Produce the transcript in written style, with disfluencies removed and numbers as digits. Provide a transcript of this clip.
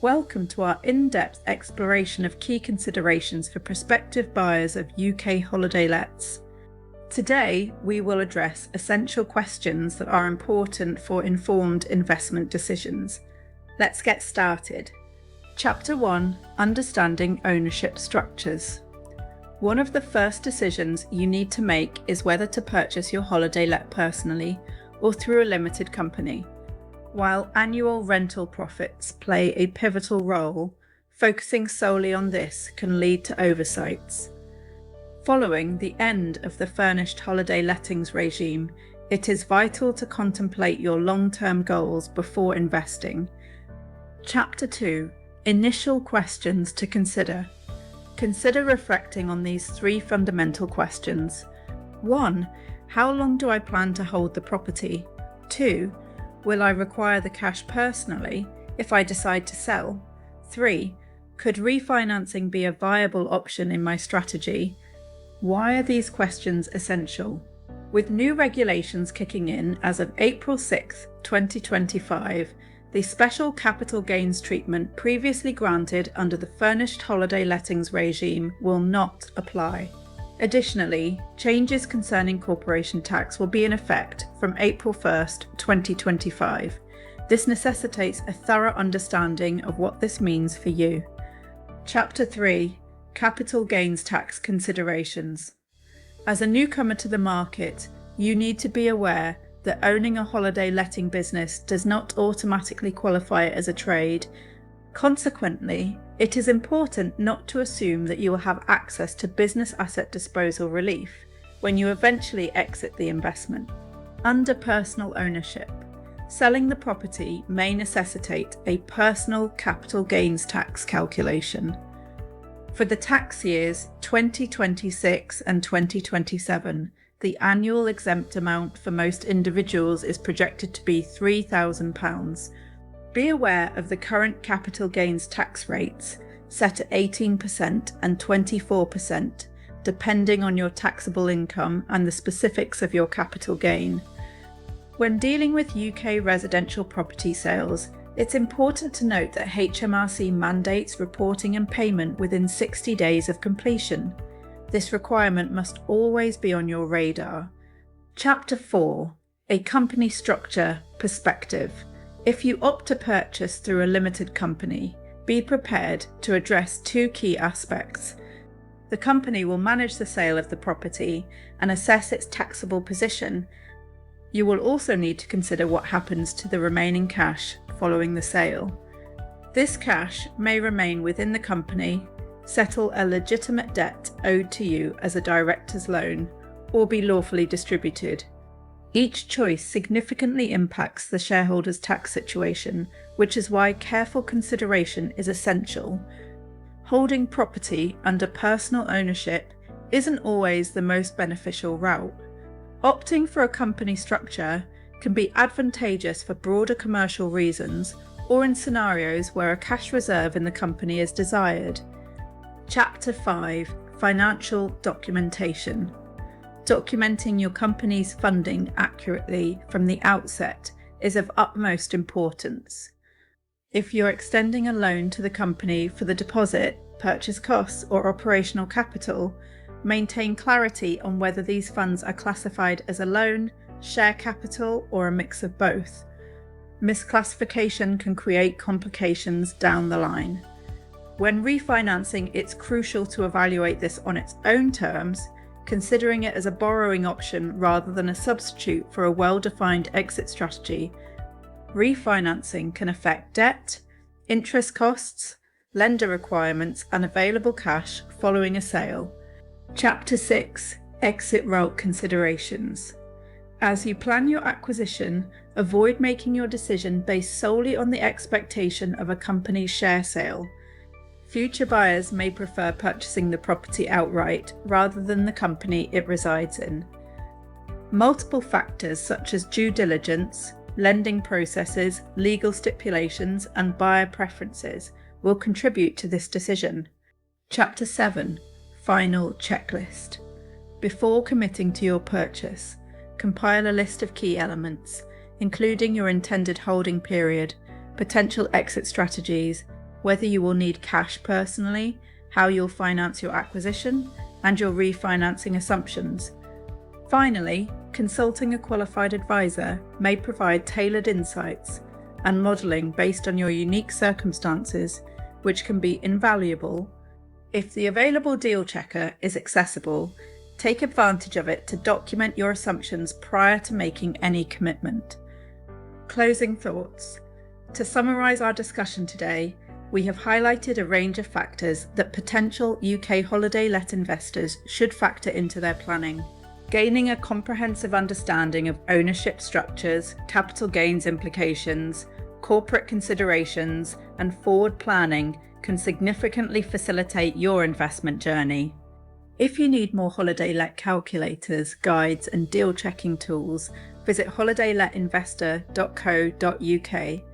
Welcome to our in-depth exploration of key considerations for prospective buyers of UK holiday lets. Today, we will address essential questions that are important for informed investment decisions. Let's get started. Chapter 1: Understanding Ownership Structures. One of the first decisions you need to make is whether to purchase your holiday let personally or through a limited company. While annual rental profits play a pivotal role, focusing solely on this can lead to oversights. Following the end of the furnished holiday lettings regime, it is vital to contemplate your long-term goals before investing. Chapter 2: Initial questions to consider. Consider reflecting on these three fundamental questions. 1. How long do I plan to hold the property? 2. Will I require the cash personally if I decide to sell? 3. Could refinancing be a viable option in my strategy? Why are these questions essential? With new regulations kicking in as of April 6, 2025, the special capital gains treatment previously granted under the furnished holiday lettings regime will not apply. Additionally, changes concerning corporation tax will be in effect from April 1st, 2025. This necessitates a thorough understanding of what this means for you. Chapter 3: Capital gains tax considerations. As a newcomer to the market, you need to be aware that owning a holiday letting business does not automatically qualify it as a trade. Consequently, it is important not to assume that you will have access to business asset disposal relief when you eventually exit the investment. Under personal ownership, selling the property may necessitate a personal capital gains tax calculation. For the tax years 2026 and 2027, the annual exempt amount for most individuals is projected to be £3,000. Be aware of the current capital gains tax rates, set at 18% and 24%, depending on your taxable income and the specifics of your capital gain. When dealing with UK residential property sales, it's important to note that HMRC mandates reporting and payment within 60 days of completion. This requirement must always be on your radar. Chapter 4: A company structure perspective. If you opt to purchase through a limited company, be prepared to address two key aspects. The company will manage the sale of the property and assess its taxable position. You will also need to consider what happens to the remaining cash following the sale. This cash may remain within the company, settle a legitimate debt owed to you as a director's loan, or be lawfully distributed. Each choice significantly impacts the shareholder's tax situation, which is why careful consideration is essential. Holding property under personal ownership isn't always the most beneficial route. Opting for a company structure can be advantageous for broader commercial reasons or in scenarios where a cash reserve in the company is desired. Chapter 5: Financial documentation. Documenting your company's funding accurately from the outset is of utmost importance. If you're extending a loan to the company for the deposit, purchase costs, or operational capital, maintain clarity on whether these funds are classified as a loan, share capital, or a mix of both. Misclassification can create complications down the line. When refinancing, it's crucial to evaluate this on its own terms, considering it as a borrowing option rather than a substitute for a well-defined exit strategy. Refinancing can affect debt, interest costs, lender requirements, and available cash following a sale. Chapter 6: Exit route considerations. As you plan your acquisition, avoid making your decision based solely on the expectation of a company's share sale. Future buyers may prefer purchasing the property outright rather than the company it resides in. Multiple factors such as due diligence, lending processes, legal stipulations, and buyer preferences will contribute to this decision. Chapter 7: Final checklist. Before committing to your purchase, compile a list of key elements, including your intended holding period, potential exit strategies, whether you will need cash personally, how you'll finance your acquisition, and your refinancing assumptions. Finally, consulting a qualified advisor may provide tailored insights and modelling based on your unique circumstances, which can be invaluable. If the available deal checker is accessible, take advantage of it to document your assumptions prior to making any commitment. Closing thoughts. To summarise our discussion today, we have highlighted a range of factors that potential UK holiday let investors should factor into their planning. Gaining a comprehensive understanding of ownership structures, capital gains implications, corporate considerations, and forward planning can significantly facilitate your investment journey. If you need more holiday let calculators, guides, and deal checking tools, visit holidayletinvestor.co.uk